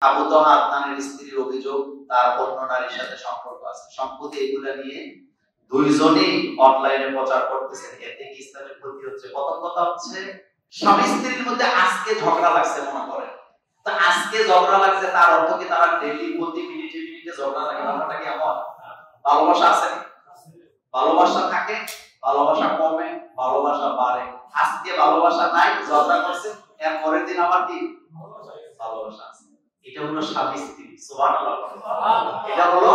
আবু তাহা আদনানের স্ত্রীর অভিযোগ তার অন্য নারীর সাথে সম্পর্ক আছে। সম্প্রতি এগুলা নিয়ে দুইজনই অনলাইনে প্রচার করতেছেন, এতে কি ইসলামের ক্ষতি হচ্ছে? প্রথম কথা হচ্ছে, স্বামী স্ত্রীর মধ্যে আজকে ঝগড়া লাগছে মনে করেন, তো আজকে ঝগড়া লাগছে তার অর্থ কি তারা ডেইলি প্রতি মিনিটে মিনিটে ঝগড়া লাগে? ব্যাপারটা কি এমন? ভালোবাসা আছে, ভালোবাসা থাকে, ভালোবাসা কমে, ভালোবাসা বাড়ে। আজকে ভালোবাসা নাই, ঝগড়া করছে, এর পরের দিন আবার কি ভালোবাসা আছে। এটা হলো স্বামী স্ত্রী। সুবহানাল্লাহ। এটা হলো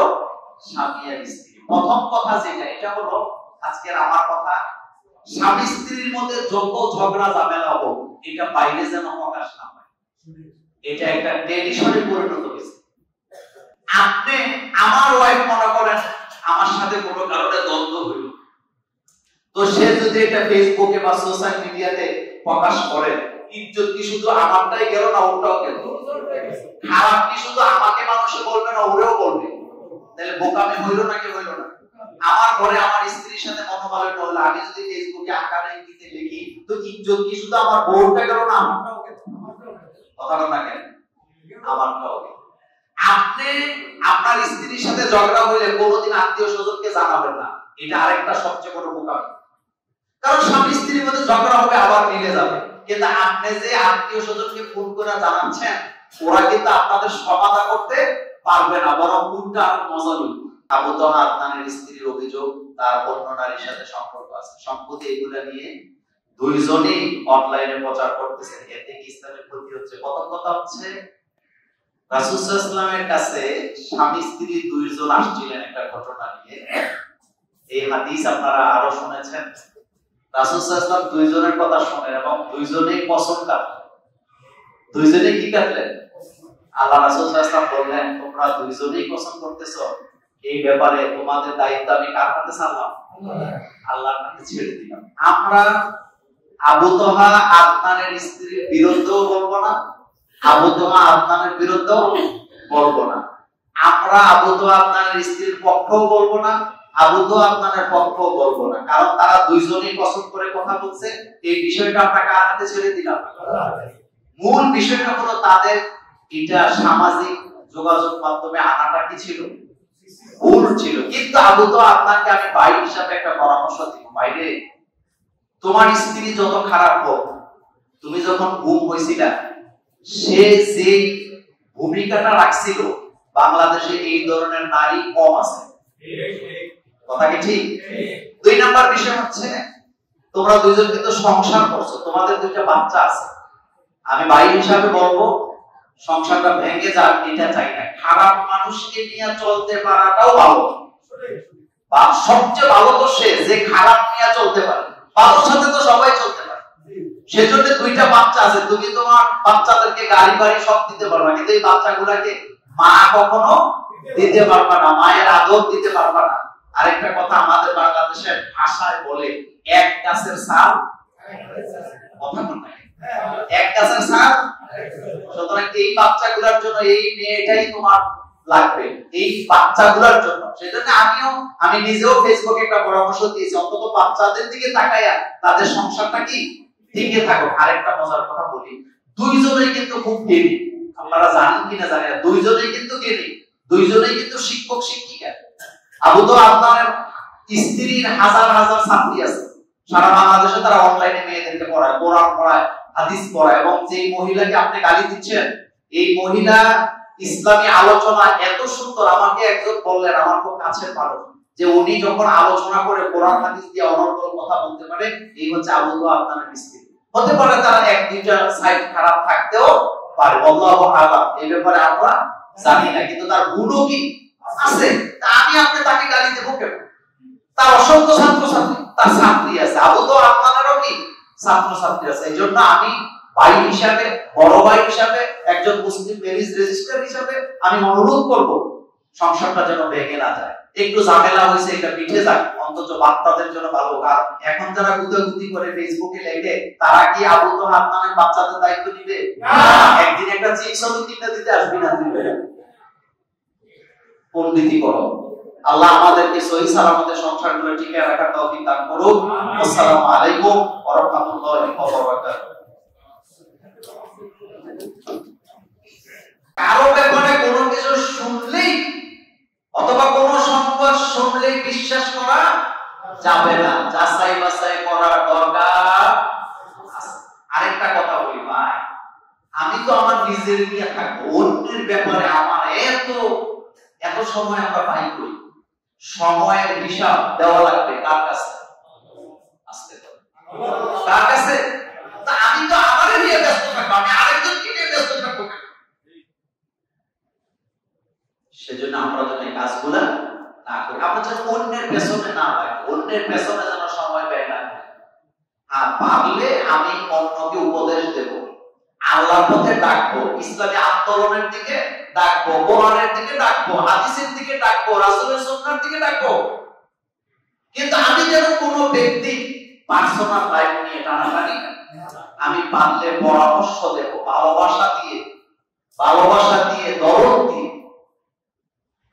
স্বামী আর স্ত্রী। প্রথম কথা যেটা, এটা হলো আজকের আমার কথা, স্বামী স্ত্রীর মধ্যে যত ঝগড়া ঝামেলা হোক, এটা বাইরে যেন প্রকাশ না হয়। এটা একটা ট্র্যাডিশনে পরিণত হয়েছে। আপনি আমার ওয়াইফ মনে করেন আমার সাথে কোনো কারণে দ্বন্দ্ব হইল, তো সে যদি এটা ফেসবুকে বা সোশ্যাল মিডিয়াতে প্রকাশ করে, ইজ্জত কি শুধু আমারটাই গেল না ওটাও গেল? খারাপ কি শুধু আমাকে মানুষে বলবে না ওরেও বলবে? তাহলে বোকামি হইল নাকি হইল না? আমার ঘরে আমার স্ত্রীর সাথে মনোমালিন্য হলো, আমি যদি ফেসবুকে আকারে ইঙ্গিতে লিখি, তো ইজ্জত কি শুধু আমার বউটা গেল না আমারটাও গেল? কথাটা না কেন? আমারটাও গেল। আপনি আপনার স্ত্রীর সাথে ঝগড়া হইলে কোনোদিন আত্মীয় স্বজনকে জানাবেন না, এটা আরেকটা সবচেয়ে বড় বোকামি। কারণ স্বামী স্ত্রীর মধ্যে ঝগড়া হবে আবার মিলে যাবে, কিন্তু আপনি যে আত্মীয় স্বজনকে ফোন করে জানাচ্ছেন, ওরা কিন্তু আপনাদের সমাধান করতে পারবে না, বরং উল্টা আরো মজা লইবে। আবু তাহা আদনানের স্ত্রীর অভিযোগ তার অন্য নারীর সাথে সম্পর্ক আছে। সম্প্রতি এগুলা নিয়ে দুইজনই অনলাইনে প্রচার করতেছেন, এতে কি ইসলামের ক্ষতি হচ্ছে? প্রথম কথা হচ্ছে, রাসূল সাল্লাল্লাহু আলাইহি ওয়াসাল্লামের কাছে স্বামী স্ত্রী দুইজন আসছিলেন একটা ঘটনা নিয়ে। এই হাদিস আপনারা আরো শুনেছেন। রাসূল সাল্লাল্লাহু আলাইহি ওয়াসাল্লাম দুইজনের কথা শুনেন এবং দুইজনেই কসম কাটলেন। দুইজনেই কি কাটলেন? আল্লাহ রাসূল সাল্লাল্লাহু আলাইহি ওয়াসাল্লাম বললেন, তোমরা দুইজনেই কসম করতেছো, এই ব্যাপারে তোমাদের দায়িত্ব আমি কার হাতে ছাড়লাম? আল্লাহর হাতে ছেড়ে দিলাম। আমরা আবু তাহা আদনানের স্ত্রীর বিরুদ্ধেও বলবো না, আবু তাহা আদনানের বিরুদ্ধেও বলবো না। আমরা আবু তাহা আদনানের স্ত্রীর পক্ষেও বলবো না, আবু তাহা আদনানের পক্ষেও বলবো না, কারণ তারা দুইজনেই কসম করে কথা বলছে। এই বিষয়টা আমরা কার হাতে ছেড়ে দিলাম? মূল বিষয়টা হলো তাদের এটা সামাজিক যোগাযোগ মাধ্যমে আনাটা কি ছিল? ভুল ছিল। কিন্তু আবু তাহা আদনানকে আমি ভাই হিসাবে একটা পরামর্শ দিব, ভাইরে, তোমার স্ত্রী যত খারাপ হোক, তুমি যখন ঘুম হইছিলা, সে যে ভূমিকাটা রাখছিল, বাংলাদেশে এই ধরনের নারী কম আছে। কথা কি ঠিক? দুই নাম্বার বিষয় হচ্ছে, তোমরা দুইজন কিন্তু সংসার করছো, তোমাদের দুইটা বাচ্চা আছে। আমি ভাই হিসাবে বলবো, সংসারটা ভেঙে যাক এটা চাই না। খারাপ মানুষকে নিয়ে চলতে পারাটাও ভালো, বা সবচেয়ে ভালো তো সে যে খারাপ নিয়ে চলতে পারে। ভালোর সাথে তো সবাই চলতে পারে। সেজন্য দুইটা বাচ্চা আছে, তুমি তোমার বাচ্চাদেরকে গাড়ি বাড়ি সব দিতে পারবা, কিন্তু এই বাচ্চাগুলাকে মা কখনো দিতে পারবা না, মায়ের আদর দিতে পারবা না। আরেকটা কথা আমাদের বাংলাদেশের ভাষায় বলে, এক গাছের ছাল, কথা বলতে এক গাছের ছাল। সুতরাং এই বাচ্চাগুলোর জন্য এই মেয়েটাই তোমার লাগবে, এই বাচ্চাগুলোর জন্য। সেজন্য আমি নিজেও ফেসবুকে একটা পরামর্শ দিয়েছি, অন্তত বাচ্চাদের দিকে তাকায়া তাদের সংসারটা কি টিকে থাকো। আরেকটা মজার কথা বলি, দুইজনেই কিন্তু খুব জ্ঞানী, আপনারা জানেন কিনা জানি না, দুইজনেই কিন্তু জ্ঞানী, দুইজনেই কিন্তু শিক্ষক শিক্ষিকা। আবু তাহা আদনানের স্ত্রীর হাজার হাজার ছাত্রী আছে সারা বাংলাদেশে, তারা অনলাইনে মেয়েদেরকে পড়ায়, কোরআন পড়ায়, হাদিস পড়ায়। এবং যে মহিলাকে আপনি গালি দিচ্ছেন, এই মহিলা ইসলামী আলোচনা এত সুন্দর। আমাকে একজন বললেন, আমার খুব কাছের মানুষ, যে উনি যখন আলোচনা করে কোরআন হাদিস দিয়ে অনর্গল কথা বলতে পারে, এই হচ্ছে আবু তাহা আদনানের স্ত্রী। হতে পারে তারা এক দুইটা সাইড খারাপ থাকতেও পারে, আল্লাহু আ'লাম, এই ব্যাপারে আমরা জানি না, কিন্তু তার গুণও কি আছে। তা আমি আপনি তাকে গালি দেব কেন? তার অসংখ্য ছাত্র ছাত্রী, তার ছাত্রী আছে। আবু তাহা আদনানেরও কি ছাত্র ছাত্রী আছে। এই জন্য আমি ভাই হিসাবে, বড় ভাই হিসাবে, একজন মুসলিম ম্যারেজ রেজিস্ট্রার হিসাবে আমি অনুরোধ করব, সংসারটা যেন ভেঙে না যায়। একটু ঝামেলা হয়েছে, এটা মিটে যাক, অন্তত বাচ্চাদের জন্য ভালো। আর এখন যারা গুতাগুতি করে ফেসবুকে লেখে, তারা কি আবু তাহা আদনানের বাচ্চাদের দায়িত্ব নিবে? একদিন একটা চিপস কিনে দিতে আসবি না তুই? পণ্ডিতি করো। আল্লাহ আমাদেরকে সহি সালামতে সংসারগুলো টিকে রাখার তৌফিক দান করুন। আসসালামু আলাইকুম ওয়া রাহমাতুল্লাহি ওয়া বারাকাতুহু। কারো ব্যাপারে কোনো কিছু শুনলেই অথবা কোনো সংবাদ শুনলেই বিশ্বাস করা যাবে না, যাচাই বাছাই করার দরকার। আরেকটা কথা বলি ভাই, আমি তো আমার নিজের নিয়ে থাকবো, অন্যের ব্যাপারে আমার এত সময় আমরা পাই করি। সময়ের হিসাব দেওয়া লাগবে কার কাছে? আজকে কার কাছে? তা আমি তো আমারে নিয়ে ব্যস্ত থাকবো, আমি আরেকজনকে নিয়ে ব্যস্ত থাকবো। সেজন্য আমরা যেন এই কাজগুলা না করি, আমরা যেন অন্যের পেছনে না লাগি, অন্যের পেছনে যেন সময় ব্যয় না করি। আর পারলে আমি অন্যকে উপদেশ দেব, আল্লাহর পথে ডাকবো, ইসলামী আন্দোলনের দিকে ডাকবো, কোরআনের দিকে ডাকবো, হাদিসের দিকে ডাকবো, রাসূলের সুন্নাহর দিকে ডাকবো। কিন্তু আমি যেন কোনো ব্যক্তি পার্সোনাল লাইফ নিয়ে টানাটানি, আমি পারলে পরামর্শ দেব, ভালোবাসা দিয়ে দরদ দিয়ে।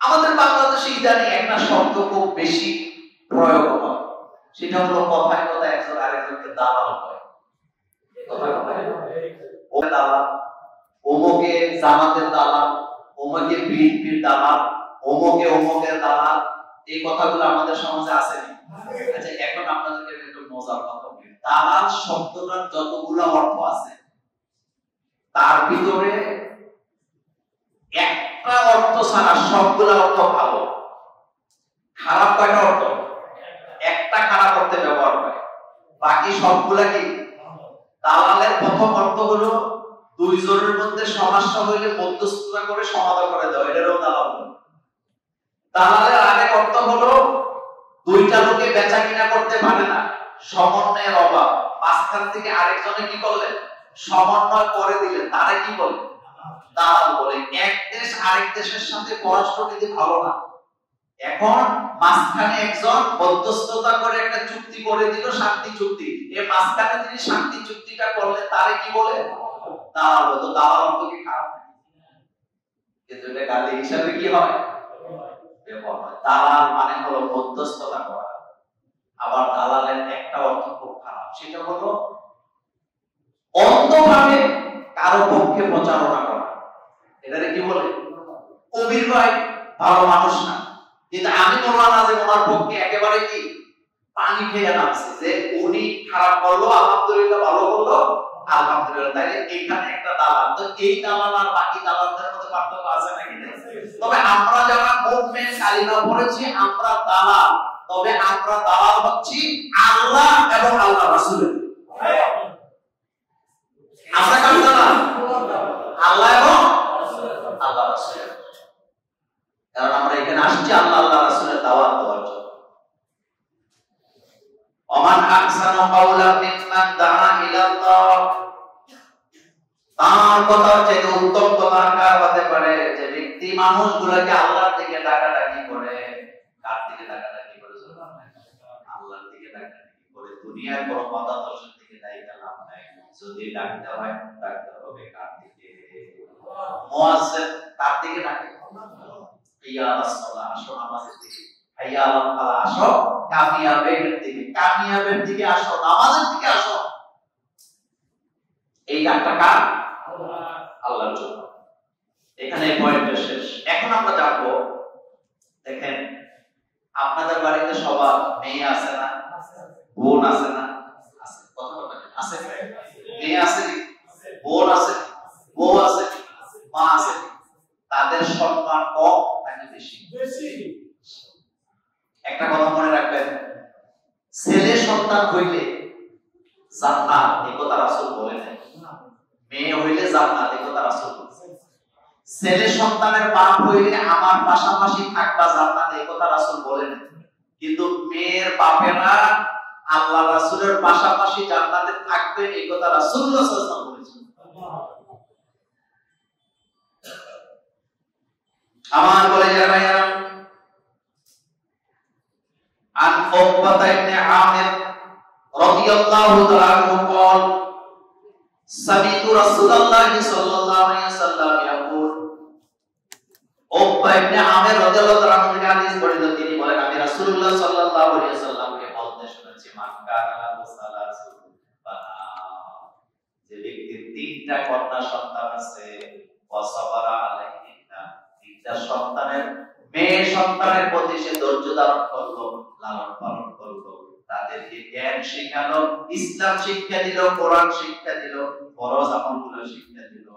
আমাদের বাংলাদেশে ইদানিং একটা শব্দ খুব বেশি প্রয়োগ হয়, সেটা হলো কথায় কথায় একজন আরেকজনকে দালাল করে। দালাল, অমুকে জামাতের দালাল, অমুকে বিএনপির দালাল, অমুকের দালাল, এই কথাগুলো আমাদের সমাজে আছে না? আচ্ছা, এখন আপনাদেরকে একটু মজার কথা বলি। দালাল শব্দটার যতগুলো অর্থ আছে তার ভিতরে একটা অর্থ ছাড়া সবগুলো অর্থ ভালো। খারাপ কয়টা অর্থ? একটা খারাপ অর্থে ব্যবহার করে, বাকি সবগুলা কি? দালালের প্রথম অর্থ হলো দুইজনের মধ্যে সমস্যা হইলে মধ্যস্থতা করে সমাধান করে দেওয়া, এটারও দালাল বলে। দালালের আরেক অর্থ হলো দুইটা লোকে বেচা কিনা করতে পারে না, সমন্বয়ের অভাব, মাঝখান থেকে আরেকজনে কি করলেন? সমন্বয় করে দিলেন, তারে কি বলে? দালাল বলে। এক দেশ আরেক দেশের সাথে পরস্পর নীতি ভালো না, এখন মাঝখানে একজন মধ্যস্থতা করে একটা চুক্তি করে দিল, শান্তি চুক্তি। এই মাঝখানে তিনি শান্তি চুক্তিটা করলেন, তারে কি বলে? দালাল বলে। তো দালাল অর্থ কি খারাপ? কিন্তু এটা গালি হিসাবে কি হয়? ব্যবহার হয়। দালাল মানে হলো মধ্যস্থতা করা। আবার দালালের একটা অর্থ খুব খারাপ, সেটা হলো অন্ধভাবে কারো পক্ষে প্রচারণা করা। এটারে কি বলে? কবির ভাই ভালো মানুষ না, কিন্তু আমি বললাম না যে ওনার পক্ষে একেবারে কি পানি খেয়ে নামছে, যে উনি খারাপ করলো আলহামদুলিল্লাহ, ভালো করলো আলহামদুলিল্লাহ। তাইলে এইখানে একটা দালাল। তো এই দালাল আর বাকি দালালদের মধ্যে পার্থক্য আছে নাকি? তবে আমরা যারা মুভমেন্ট কালিমা পড়েছি আমরা দালাল, তবে আমরা দালাল হচ্ছি আল্লাহ এবং আল্লাহ রাসূলের। আমরা কার দালাল? আল্লাহ এবং আল্লাহ রাসূলের। কারণ আমরা এখানে আসছি আল্লাহ রাসূলের দাওয়াত দেওয়ার জন্য। ওমান আহসানু কাওলাম মিম্মান দাআ ইলাল্লাহ, তার কথা চেয়ে উত্তম কথা কার হতে পারে? যে ব্যক্তি মানুষগুলোকে আল্লাহর দিকে ডাকাডাকি করে। কার দিকে ডাকাডাকি করে? আল্লাহর দিকে ডাকাডাকি করে। দুনিয়ার কোনো মতাদর্শের দিকে ডাইকা লাভ নাই। যদি ডাকতে হয় ডাকতে হবে কার দিকে? মুয়াজ্জিন কার দিকে ডাকে? ইয়া রাসূলুল্লাহ, আসো নামাজের দিকে। ইয়া আল্লাহ, আসো কামিয়াবের দিকে। কামিয়াবের দিকে আসো, নামাজের দিকে আসো। এই ডাকটা কার? আল্লাহর জন্য। এখানে পয়েন্টটা শেষ। এখন আমরা জানবো, দেখেন আপনাদের বাড়িতে সবার মেয়ে আছে না? বোন আছে না? আছে। কথা বলেন, আছে? মেয়ে আছে, বোন আছে, বউ আছে, মা আছে। তাদের সম্মান কম নাকি বেশি? একটা কথা মনে রাখবেন, ছেলে সন্তান হইলে জান্নাত, এই কথা রাসূল বলে নাই। মেয়ে হইলে জান্নাত, এই কথা রাসূল বলেছে। ছেলে সন্তানের বাপ হইলে আমার পাশাপাশি থাকবা জান্নাত, এই কথা রাসূল বলে নাই। কিন্তু মেয়ের বাপেরা আল্লাহ রাসূলের পাশাপাশি জান্নাতে থাকবে, এই কথা রাসূলুল্লাহ সাল্লাল্লাহু আলাইহি ওয়াসাল্লাম বলেছেন। আমার কলেজের ভাইয়েরা, عن عقبة بن عامر رضي الله تعالى عنه قال سمعت رسول الله صلى الله عليه وسلم يقول, عقبة بن عامر رضي الله تعالى عنه হাদিস বর্ণিত, তিনি বলেন আমি রাসূলুল্লাহ সাল্লাল্লাহু আলাইহি ওয়াসাল্লামকে বলতে শুনেছি, মান কানা লাহু সালাসু বানাত, যে ব্যক্তির তিনটা কন্যা সন্তান আছে, ওয়াসাবারা আলাইহিন্না, তিনটা সন্তানের মেয়ে সন্তানের প্রতি সে ধৈর্য ধারণ করলো, লালন পালন করলো, তাদেরকে জ্ঞান শেখালো, ইসলাম শিক্ষা দিল, কোরআন শিক্ষা দিল, ফরজ আমলগুলো শিক্ষা দিল,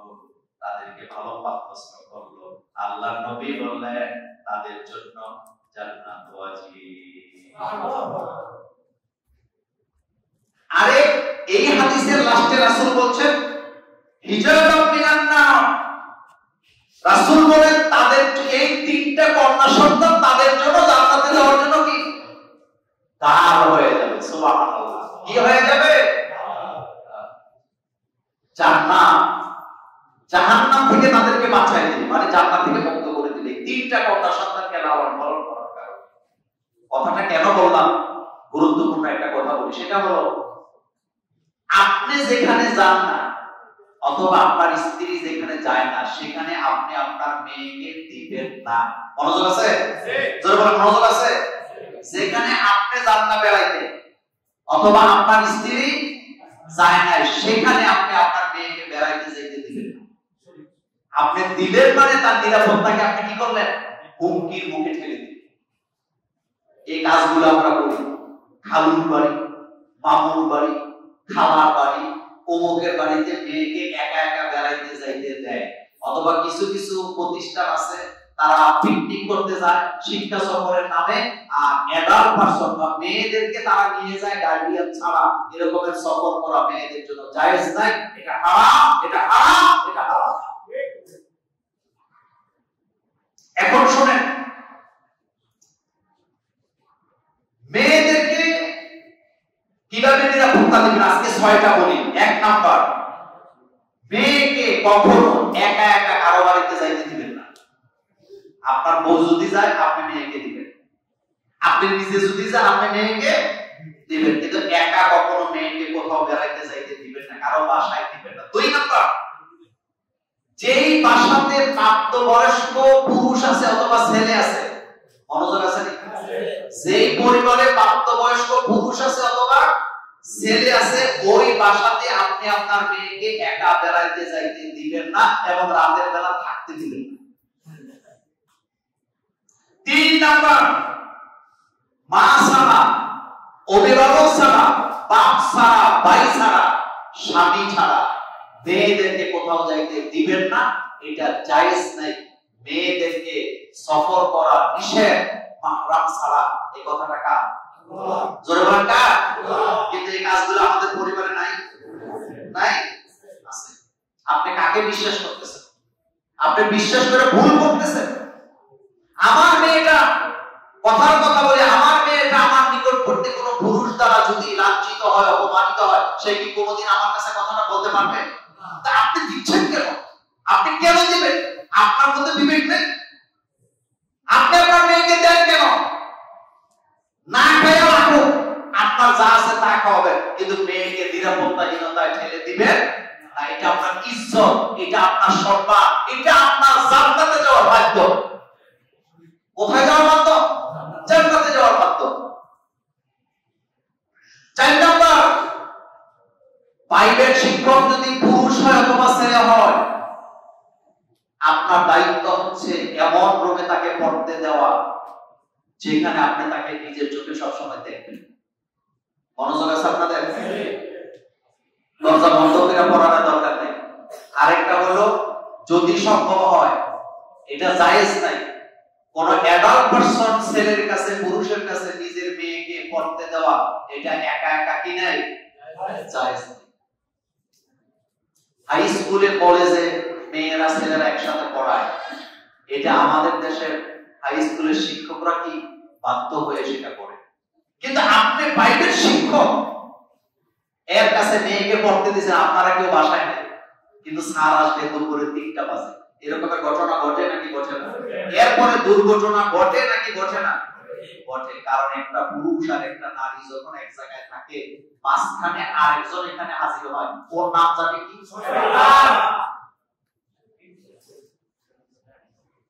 তাদেরকে ভালো পাত্রস্থ করলো। আল্লাহর নবী বললেন তাদের জন্য জান্নাত ওয়াজিব। আরে এই হাদিসের লাস্টে রাসূল বলছেন হিজাবাম মিনান নার। রাসূল বলেন তাদের এই তিনটা কন্যা সন্তান তাদের জন্য জান্নাতে যাওয়ার জন্য কি দ্বার হয়ে যাবে। সুবহানাল্লাহ, কি হয়ে যাবে? জান্নাত। জাহান্নাম থেকে তাদেরকে বাঁচায় দিবে, মানে জান্নাত থেকে মুক্ত করে দিবে তিনটা কন্যা সন্তানকে লালন পালন করার কারণে। কথাটা কেন বললাম? গুরুত্বপূর্ণ একটা কথা বলি, সেটা হলো আপনি যেখানে যান না অথবা আপনার স্ত্রী যেখানে যায় না সেখানে আপনি আপনার মেয়েকে দিবেন না। মনোযোগ আছে? জোরে বলেন, মনোযোগ আছে? যেখানে আপনি যান না বেড়াইতে অথবা আপনার স্ত্রী যায় না সেখানে আপনি আপনার মেয়েকে বেড়াইতে যেতে দিবেন না। আপনি দিলেন মানে তার নিরাপত্তাকে আপনি কি করলেন? হুমকির মুখে ঠেলে দিলেন। এই কাজগুলো আমরা করি। খালুর বাড়ি, মামুর বাড়ি, খালার বাড়ি, অমুকের বাড়িতে মেয়েকে একা একা বেড়াইতে যাইতে দেয়। অথবা কিছু কিছু প্রতিষ্ঠান আছে তারা পিকনিক করতে যায় শিক্ষা সফরের নামে, আর অ্যাডাল্ট পারসন বা মেয়েদেরকে তারা নিয়ে যায় গার্ডিয়ান ছাড়া। এরকমের সফর করা মেয়েদের জন্য জায়েজ নাই। এটা হারাম, এটা হারাম, এটা হারাম। এখন শুনেন, মেয়েদেরকে কিভাবে নিরাপত্তা দিবেন আজকে 6টা বলি। 1 নাম্বার, মেয়েকে কখনো একা একা কারো বাড়িতে যাইতে দিবেন না। আপনার বউ যদি যায় আপনি মেয়েকে দিবেন, আপনি নিজে যদি যান আপনি মেয়েকে দিবেন, কিন্তু একা কখনো মেয়েকে কোথাও বেড়াইতে যাইতে দিবেন না, কারো বাসায় দিবেন না। 2 নাম্বার, যেই বাসাতে প্রাপ্তবয়স্ক পুরুষ আছে অথবা ছেলে আছে, মনোযোগ আছে নাকি? যেই পরিবারে প্রাপ্তবয়স্ক পুরুষ আছে অথবা ছেলে আছে ওই বাসাতে আপনি আপনার মেয়েকে একা বেড়াইতে যাইতে দিবেন না এবং রাতের বেলা থাকতে দিবেন না। 3 নাম্বার, মা ছাড়া, অভিভাবক ছাড়া, বাপ ছাড়া, ভাই ছাড়া, স্বামী ছাড়া মেয়েদেরকে কোথাও যাইতে দিবেন না। এটা জায়েজ নাই। মেয়েদেরকে সফর করা নিষেধ মাহরাম ছাড়া। এই কথাটা কার? জোরে বলেন কার? কিন্তু এই কাজগুলো আমাদের পরিবারে নাই, নাই আছে। আপনি কাকে বিশ্বাস করতেছেন? আপনি বিশ্বাস করে ভুল করতেছেন। আমার মেয়েটা, কথার কথা বলে, আমার মেয়েটা আমার নিকটবর্তী কোনো পুরুষ দ্বারা যদি লাঞ্ছিত হয়, অপমানিত হয়, সে কি কোনোদিন আমার কাছে কথাটা বলতে পারবে? তা আপনি দিচ্ছেন কেন? আপনি কেন দিবেন? আপনার মধ্যে বিবেক নেই? আপনি আপনার মেয়েকে দেন কেন? না খেয়ে রাখুন, আপনার যা আছে তা খাওয়াবেন, কিন্তু মেয়েকে নিরাপত্তাহীনতায় ঠেলে দিবেন না। এটা আপনার ইজ্জত, এটা আপনার সম্মান, এটা আপনার জান্নাতে যাওয়ার বাধ্য। কোথায় যাওয়ার বাধ্য? জান্নাতে যাওয়ার বাধ্য। 4 নাম্বার, প্রাইভেট শিক্ষক যদি পুরুষ হয় অথবা ছেলে হয়, আপনার দায়িত্ব হচ্ছে এমন রূপে তাকে পড়তে দেওয়া যেখানে আপনি তাকে নিজের চোখে সবসময় দেখবেন। মনোযোগ আছে আপনাদের? দরজা বন্ধ করে পড়ানোর দরকার নেই। আরেকটা হলো, যদি সম্ভব হয়, এটা জায়েজ নাই, কোন অ্যাডাল্ট পারসন ছেলের কাছে, পুরুষের কাছে নিজের মেয়েকে পড়তে দেওয়া, এটা একা একা কি নাই? জায়েজ নাই। হাই স্কুলে, কলেজে মেয়েরা ছেলেরা একসাথে পড়ায়, এটা আমাদের দেশের হাই স্কুলের শিক্ষকরা কি বাধ্য হয়ে সেটা করে। কিন্তু আপনি প্রাইভেট শিক্ষক, এর কাছে মেয়েকে পড়তে দিয়েছেন, আপনারা কেউ বাসায় নেই, কিন্তু স্যার আসবে দুপুরে 3টা বাজে। এরকমের ঘটনা ঘটে নাকি ঘটে না? এরপরে দুর্ঘটনা ঘটে নাকি ঘটে না? ঘটে। কারণ একটা পুরুষ আর একটা নারী যখন এক জায়গায় থাকে, মাঝখানে আরেকজন এখানে হাজির হয়, ওর নাম জানে কি?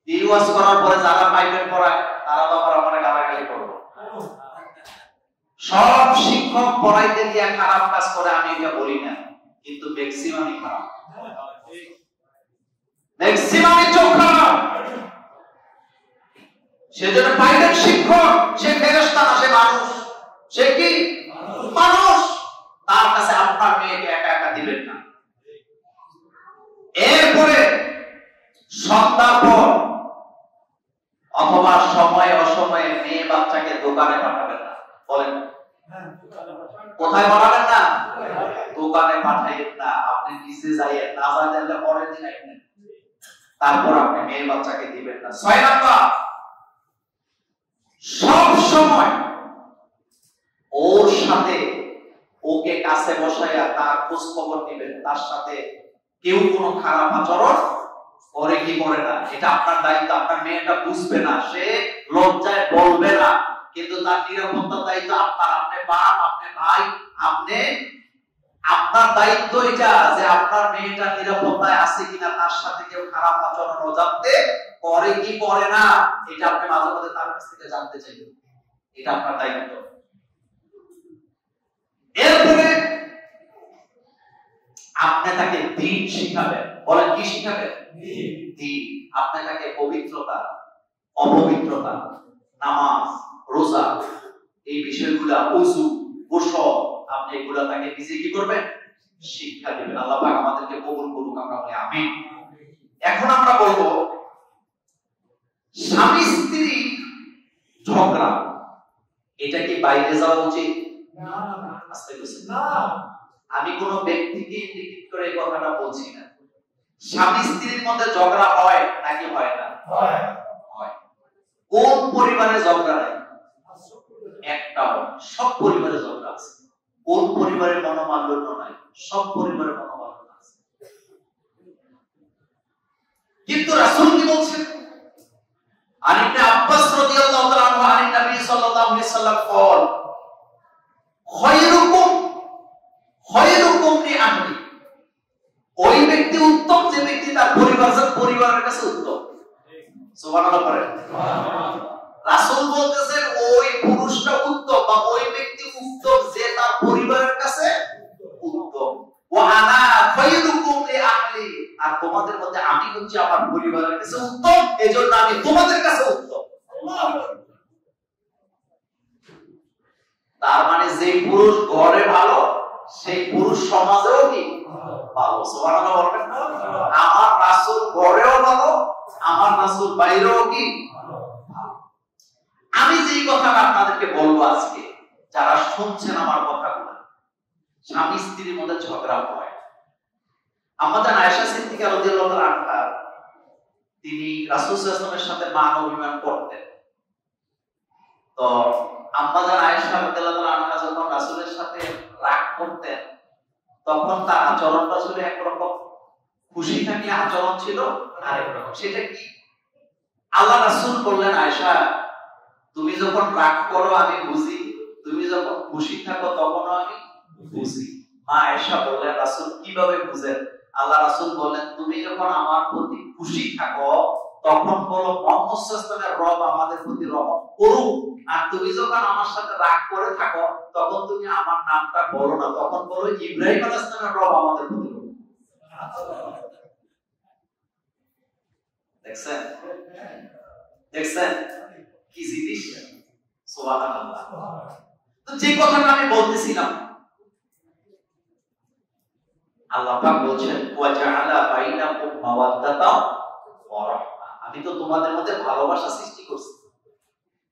ইউএস করার পরে যারা প্রাইভেট পড়ায় তারা তো আমার গালাগালি করবে। সব শিক্ষক পড়াইতে গিয়ে খারাপ কাজ করে আমি এটা বলি না, কিন্তু ম্যাক্সিমামই খারাপ। ম্যাক্সিমামই চোখ খারাপ। সেজন্য পাইলট শিক্ষক সে ফেরেশতা না, সে মানুষ। সে কি মানুষ। তার কাছে আপনার মেয়েকে একা একা দিবেন না। এরপরে সন্ধ্যার পর অথবা সময় অসময়ে মেয়ে বাচ্চাকে দোকানে পাঠাবেন না। বলেন কোথায় পাঠাবেন না? দোকানে পাঠাইবেন না। আপনি নিজে যাইয়েন, না যাইলে পরের দিন আইবেন, তারপর আপনি মেয়ে বাচ্চাকে দিবেন না। 6 নাম্বার, সব সময় ওর সাথে ওকে কাছে বসাইয়া তার খোঁজ খবর দিবেন। তার সাথে কেউ কোনো খারাপ আচরণ করে কি করে না, এটা আপনার দায়িত্ব। আপনার মেয়েটা বুঝবে না, সে লজ্জায় বলবে না, কিন্তু তার নিরাপত্তার দায়িত্ব আপনার। আপনি বাপ, আপনি ভাই, আপনি, আপনার দায়িত্ব এটা যে আপনার মেয়েটা নিরাপত্তায় আছে কিনা, তার সাথে কেউ খারাপ আচরণ অজান্তে করে কি করে না, এটা আপনি মাঝে মাঝে তার কাছ থেকে জানতে চাইবেন। এটা আপনার দায়িত্ব। এরপরে আপনি তাকে দ্বীন শিখাবেন। বলেন কি শিখাবেন? দ্বীন। আপনি তাকে পবিত্রতা, অপবিত্রতা, নামাজ, রোজা, এই বিষয়গুলা, ওযু, গোসল, আপনি এগুলা তাকে নিজে কি করবেন? শিক্ষা দিবেন। আল্লাহ পাক আমাদেরকে কবুল করুক, আমরা বলি আমিন। এখন আমরা বলবো স্বামী স্ত্রী ঝগড়া, এটা কি বাইরে যাওয়া উচিত? না। আস্তে বলছেন না। আমি কোন ব্যক্তিকে ইন্ডিকেট করে এই কথাটা বলছি না। স্বামী স্ত্রীর মধ্যে ঝগড়া হয় নাকি হয় না? হয়। কোন পরিবারে ঝগড়া নাই? একটাও। সব পরিবারে ঝগড়া আছে। কোন পরিবারে মনোমালিন্য নাই? সব পরিবারে মনোমালিন্য আছে। কিন্তু রাসূল কি বলছেন? আর ইবনে আব্বাস রাদিয়াল্লাহু তাআলা আনহু আন নবী সাল্লাল্লাহু আলাইহি সাল্লাম বলেন, খায়রুকুম লিআহলি, ওই ব্যক্তি উত্তম যে ব্যক্তি তার পরিবারের কাছে উত্তম। সুবহানাল্লাহ পড়েন। রাসূল বলতেছেন ওই পুরুষটা উত্তম বা ওই ব্যক্তি উত্তম যে তার পরিবারের কাছে উত্তম। ওয়া আনা খায়রুকুম লিআহলি, আর তোমাদের মধ্যে আমি হচ্ছি আমার পরিবারের কাছে উত্তম, এজন্য আমি তোমাদের কাছে উত্তম। তার মানে যে পুরুষ ঘরে ভালো, সেই পুরুষ সমাজেও কি ভালো। সুবহানাল্লাহ বলবেন। আমার রাসূল ঘরেও ভালো, আমার রাসূল বাইরেও কি ভালো। আমি যেই কথাটা আপনাদেরকে বলবো আজকে, যারা শুনছেন আমার কথাগুলো, স্বামী স্ত্রীর মধ্যে ঝগড়া হয়। আমাদের আয়েশা সিদ্দিকা রাদিয়াল্লাহু তাআলা আনহা, তিনি রাসূল সাল্লাল্লাহু আলাইহি ওয়াসাল্লামের সাথে মান অভিমান করতেন। তো আম্মাজান আয়েশা রাদিয়াল্লাহু তাআলা আনহা যখন রাসূলের সাথে রাগ করতেন, তখন তার আচরণটা ছিল একরকম, খুশি থাকলে আচরণ ছিল আরেক রকম। সেটা কি? আল্লাহ রাসূল বললেন, আয়েশা তুমি যখন রাগ করো আমি বুঝি, তুমি যখন খুশি থাকো তখন আমি বুঝি। মা আয়েশা বললেন, রাসূল কিভাবে বুঝেন? আল্লাহ রাসূল বললেন, তুমি যখন আমার প্রতি খুশি থাকো তখন বলো মুহাম্মদ সাল্লাল্লাহু আলাইহি ওয়াসাল্লামের রব আমাদের প্রতি রহমত করুক, আর তুমি যখন আমার সাথে রাগ করে থাকো তখন তুমি আমার নামটা বলো না, তখন বলো ইব্রাহিম আলাইহিস সালামের রব আমাদের প্রতি রহমত। দেখছেন দেখছেন কি জিনিস? সুবহানাল্লাহ। তো যে কথাটা আমি বলতেছিলাম, আল্লাহ পাক বলছেন ওয়া জাআলা বাইনাকুম মাওয়াদ্দাতা ওয়া রাহমা, আমি তো তোমাদের মধ্যে ভালোবাসা সৃষ্টি করছি।